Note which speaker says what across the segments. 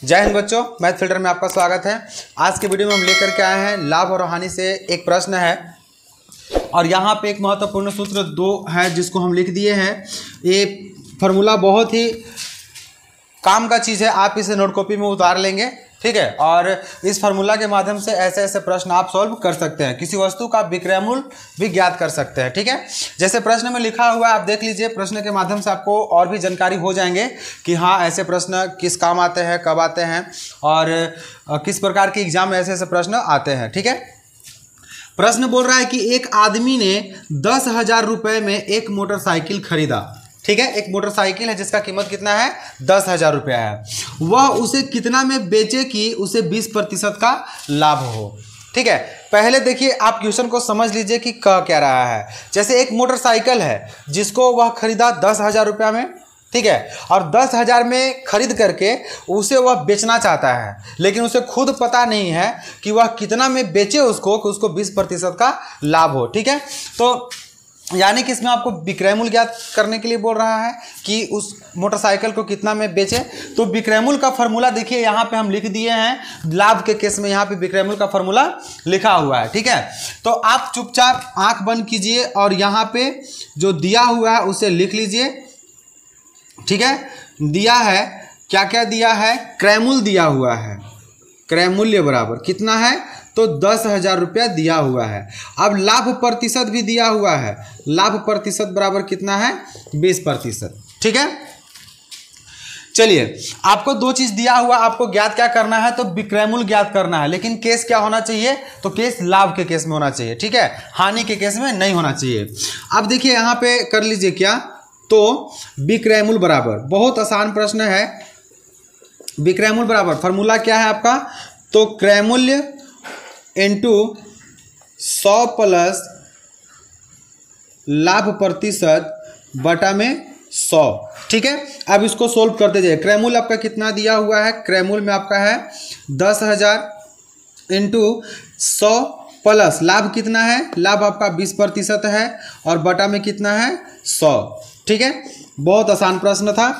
Speaker 1: जय हिंद बच्चों, math filter में आपका स्वागत है। आज के वीडियो में हम लेकर के आए हैं लाभ और हानि से एक प्रश्न है और यहाँ पे एक महत्वपूर्ण सूत्र दो है जिसको हम लिख दिए हैं। ये फार्मूला बहुत ही काम का चीज़ है, आप इसे नोट कॉपी में उतार लेंगे, ठीक है। और इस फार्मूला के माध्यम से ऐसे ऐसे प्रश्न आप सॉल्व कर सकते हैं। किसी वस्तु का विक्रयमूल्य भी ज्ञात कर सकते हैं, ठीक है। जैसे प्रश्न में लिखा हुआ है, आप देख लीजिए। प्रश्न के माध्यम से आपको और भी जानकारी हो जाएंगे कि हाँ, ऐसे प्रश्न किस काम आते हैं, कब आते हैं और किस प्रकार के एग्जाम में ऐसे ऐसे प्रश्न आते हैं, ठीक है। प्रश्न बोल रहा है कि एक आदमी ने 10,000 रुपये में एक मोटरसाइकिल खरीदा, ठीक है। एक मोटरसाइकिल है जिसका कीमत कितना है, 10,000 रुपया है। वह उसे कितना में बेचे कि उसे 20% का लाभ हो, ठीक है। पहले देखिए, आप क्वेश्चन को समझ लीजिए कि कह क्या रहा है। जैसे एक मोटरसाइकिल है जिसको वह खरीदा 10,000 रुपया में, ठीक है, और 10,000 में खरीद करके उसे वह बेचना चाहता है, लेकिन उसे खुद पता नहीं है कि वह कितना में बेचे उसको कि उसको 20% का लाभ हो, ठीक है। तो यानी कि इसमें आपको विक्रय मूल्य ज्ञात करने के लिए बोल रहा है कि उस मोटरसाइकिल को कितना में बेचे। तो विक्रय मूल्य का फॉर्मूला देखिए यहाँ पे हम लिख दिए हैं। लाभ के केस में यहाँ पे विक्रय मूल्य का फॉर्मूला लिखा हुआ है, ठीक है। तो आप चुपचाप आंख बंद कीजिए और यहाँ पे जो दिया हुआ है उसे लिख लीजिए, ठीक है। दिया है, क्या क्या दिया है, क्रय मूल्य दिया हुआ है। क्रय मूल्य बराबर कितना है, तो 10,000 रुपया दिया हुआ है। अब लाभ प्रतिशत भी दिया हुआ है। लाभ प्रतिशत बराबर कितना है, 20%, ठीक है। चलिए, आपको दो चीज दिया हुआ, आपको ज्ञात क्या करना है, तो विक्रय मूल्य ज्ञात करना है। लेकिन केस क्या होना चाहिए, तो केस लाभ के केस में होना चाहिए, ठीक है, हानि के केस में नहीं होना चाहिए। अब देखिए यहाँ पे कर लीजिए क्या, तो विक्रय मूल्य बराबर, बहुत आसान प्रश्न है। विक्रय मूल्य बराबर फॉर्मूला क्या है आपका, तो क्रय मूल्य इंटू 100 प्लस लाभ प्रतिशत बटा में 100, ठीक है। अब इसको सोल्व करते जाइए। क्रय मूल्य आपका कितना दिया हुआ है, क्रय मूल्य में आपका है 10,000 इंटू 100 प्लस लाभ कितना है, लाभ आपका 20% है और बटा में कितना है 100, ठीक है। बहुत आसान प्रश्न था।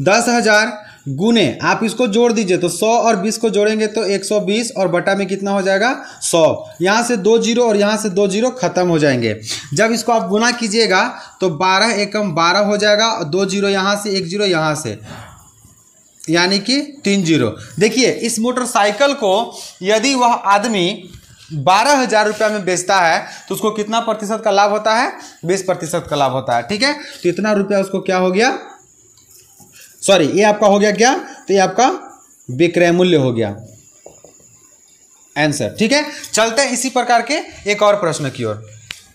Speaker 1: 10,000 गुने, आप इसको जोड़ दीजिए तो 100 और 20 को जोड़ेंगे तो 120 और बटा में कितना हो जाएगा 100। यहाँ से 2 जीरो और यहाँ से 2 जीरो खत्म हो जाएंगे। जब इसको आप गुना कीजिएगा तो 12 एकम 12 हो जाएगा और 2 जीरो यहाँ से, 1 जीरो यहाँ से, यानी कि 3 जीरो। देखिए, इस मोटरसाइकिल को यदि वह आदमी 12,000 रुपया में बेचता है तो उसको कितना प्रतिशत का लाभ होता है, 20% का लाभ होता है, ठीक है। तो इतना रुपया उसको क्या हो गया, सॉरी, ये आपका हो गया क्या, तो ये आपका विक्रय मूल्य हो गया आंसर, ठीक है। चलते हैं इसी प्रकार के एक और प्रश्न की ओर।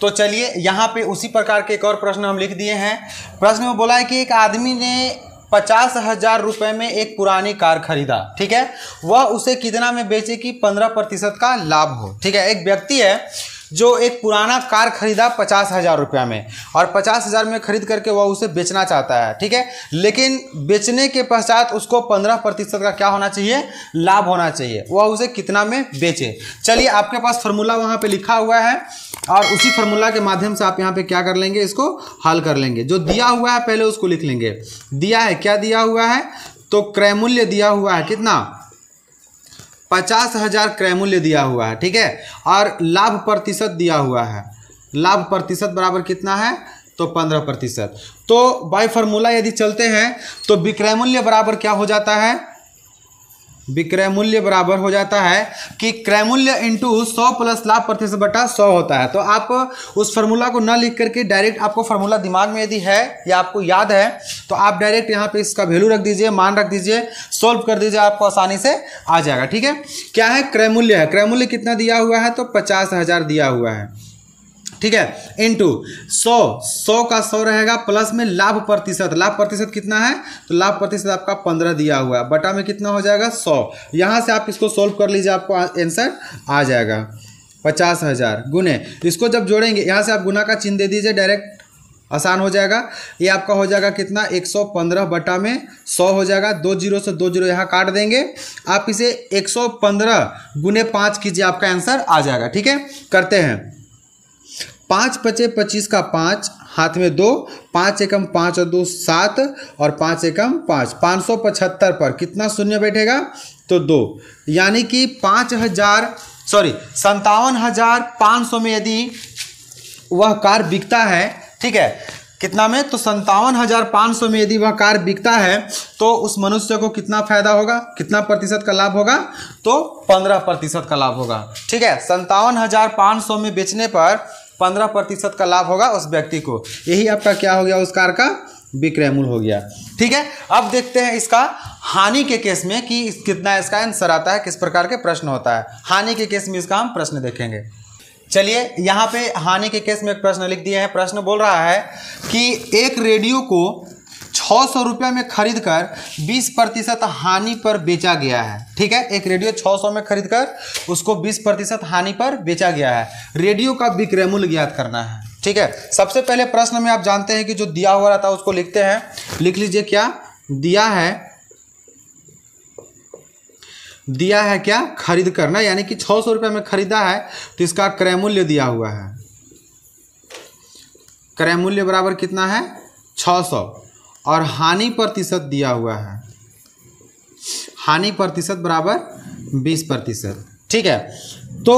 Speaker 1: तो चलिए, यहाँ पे उसी प्रकार के एक और प्रश्न हम लिख दिए हैं। प्रश्न में बोला है कि एक आदमी ने 50,000 रुपये में एक पुरानी कार खरीदा, ठीक है। वह उसे कितना में बेचे कि 15% का लाभ हो, ठीक है। एक व्यक्ति है जो एक पुराना कार खरीदा 50,000 रुपया में और 50,000 में खरीद करके वह उसे बेचना चाहता है, ठीक है। लेकिन बेचने के पश्चात उसको 15% का क्या होना चाहिए, लाभ होना चाहिए। वह उसे कितना में बेचे। चलिए, आपके पास फार्मूला वहाँ पे लिखा हुआ है और उसी फार्मूला के माध्यम से आप यहाँ पे क्या कर लेंगे, इसको हल कर लेंगे। जो दिया हुआ है पहले उसको लिख लेंगे। दिया है, क्या दिया हुआ है, तो क्रय मूल्य दिया हुआ है कितना, 50,000 क्रय मूल्य दिया हुआ है, ठीक है। और लाभ प्रतिशत दिया हुआ है। लाभ प्रतिशत बराबर कितना है, तो 15%। तो बाय फार्मूला यदि चलते हैं तो विक्रय मूल्य बराबर क्या हो जाता है, विक्रय मूल्य बराबर हो जाता है कि क्रय मूल्य इंटू 100 प्लस लाभ प्रतिशत बटा 100 होता है। तो आप उस फार्मूला को ना लिख करके डायरेक्ट, आपको फार्मूला दिमाग में यदि है या आपको याद है तो आप डायरेक्ट यहाँ पे इसका वैल्यू रख दीजिए, मान रख दीजिए, सोल्व कर दीजिए, आपको आसानी से आ जाएगा, ठीक है। क्या है, क्रय मूल्य है। क्रय मूल्य कितना दिया हुआ है, तो 50,000 दिया हुआ है, ठीक है, इंटू 100 का 100 रहेगा प्लस में लाभ प्रतिशत। लाभ प्रतिशत कितना है, तो लाभ प्रतिशत आपका 15 दिया हुआ है, बटा में कितना हो जाएगा 100। यहाँ से आप इसको सोल्व कर लीजिए, आपको आंसर आ जाएगा 50,000 गुने, इसको जब जोड़ेंगे यहाँ से आप गुना का चिन्ह दे दीजिए, डायरेक्ट आसान हो जाएगा। ये आपका हो जाएगा कितना, 115 बटा में 100 हो जाएगा। 2 जीरो से 2 जीरो यहाँ काट देंगे। आप इसे 115 गुने 5 कीजिए, आपका आंसर आ जाएगा, ठीक है। करते हैं, 5 पचे 25 का 5, हाथ में 2, 5 एकम 5 और 2 7 और 5 एकम 5, 575 पर कितना शून्य बैठेगा? तो 2, यानी कि 57,500 में यदि वह कार बिकता है, ठीक है, कितना में? तो 57,500 में यदि वह कार बिकता है तो उस मनुष्य को कितना फायदा होगा, कितना प्रतिशत का लाभ होगा? तो 15% का लाभ होगा, ठीक है। 57,500 में बेचने पर 15% का लाभ होगा उस व्यक्ति को। यही आपका क्या हो गया? उस कार का विक्रय मूल्य हो गया, ठीक है। अब देखते हैं इसका हानि के केस में कि कितना इसका आंसर आता है, किस प्रकार के प्रश्न होता है। हानि के केस में इसका हम प्रश्न देखेंगे। चलिए यहाँ पे हानि के केस में एक प्रश्न लिख दिए हैं। प्रश्न बोल रहा है कि एक रेडियो को 600 रुपये में खरीद कर 20% हानि पर बेचा गया है, ठीक है। एक रेडियो 600 में खरीद कर उसको 20% हानि पर बेचा गया है। रेडियो का विक्रय मूल्य ज्ञात करना है, ठीक है। सबसे पहले प्रश्न में आप जानते हैं कि जो दिया हुआ रहता है उसको लिखते हैं। लिख लीजिए क्या दिया है क्या? खरीद करना, यानी कि 600 रुपये में खरीदा है तो इसका क्रय मूल्य दिया हुआ है। क्रय मूल्य बराबर कितना है? 600 और हानि प्रतिशत दिया हुआ है। हानि प्रतिशत बराबर 20%, ठीक है। तो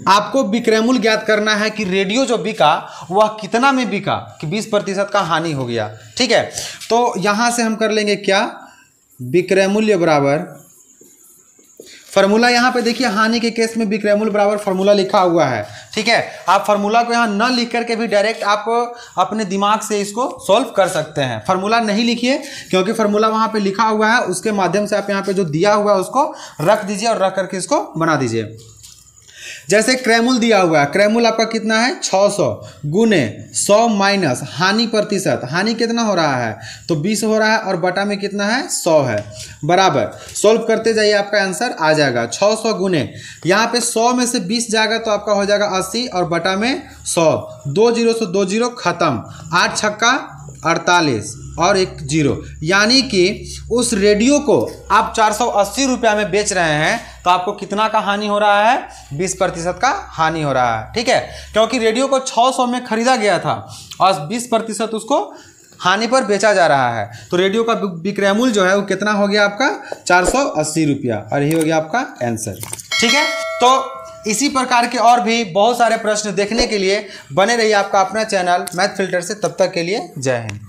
Speaker 1: आपको विक्रय मूल्य ज्ञात करना है कि रेडियो जो बिका वह कितना में बिका कि 20% का हानि हो गया, ठीक है। तो यहां से हम कर लेंगे क्या? विक्रय मूल्य बराबर फार्मूला, यहाँ पे देखिए हानि के केस में विक्रय मूल्य बराबर फार्मूला लिखा हुआ है, ठीक है। आप फार्मूला को यहाँ न लिख करके भी डायरेक्ट आप अपने दिमाग से इसको सॉल्व कर सकते हैं। फार्मूला नहीं लिखिए क्योंकि फार्मूला वहाँ पे लिखा हुआ है, उसके माध्यम से आप यहाँ पे जो दिया हुआ है उसको रख दीजिए और रख करके इसको बना दीजिए। जैसे क्रय मूल्य दिया हुआ है, क्रय मूल्य आपका कितना है? 600 गुने 100 माइनस हानि प्रतिशत, हानि कितना हो रहा है? तो 20 हो रहा है और बटा में कितना है? 100 है, बराबर। सोल्व करते जाइए, आपका आंसर आ जाएगा। 600 गुने यहाँ पे 100 में से 20 जाएगा तो आपका हो जाएगा 80 और बटा में 100, 2 0 से 2 0 खत्म, 8 छक्का 48 और 1 0, यानी कि उस रेडियो को आप 480 रुपये में बेच रहे हैं तो आपको कितना का हानि हो रहा है? 20% का हानि हो रहा है, ठीक है। क्योंकि रेडियो को 600 में खरीदा गया था और 20% उसको हानि पर बेचा जा रहा है, तो रेडियो का विक्रय मूल्य जो है वो कितना हो गया आपका? 480 रुपया, और यही हो गया आपका आंसर, ठीक है। तो इसी प्रकार के और भी बहुत सारे प्रश्न देखने के लिए बने रहिए आपका अपना चैनल मैथ फिल्टर से। तब तक के लिए जय हिंद।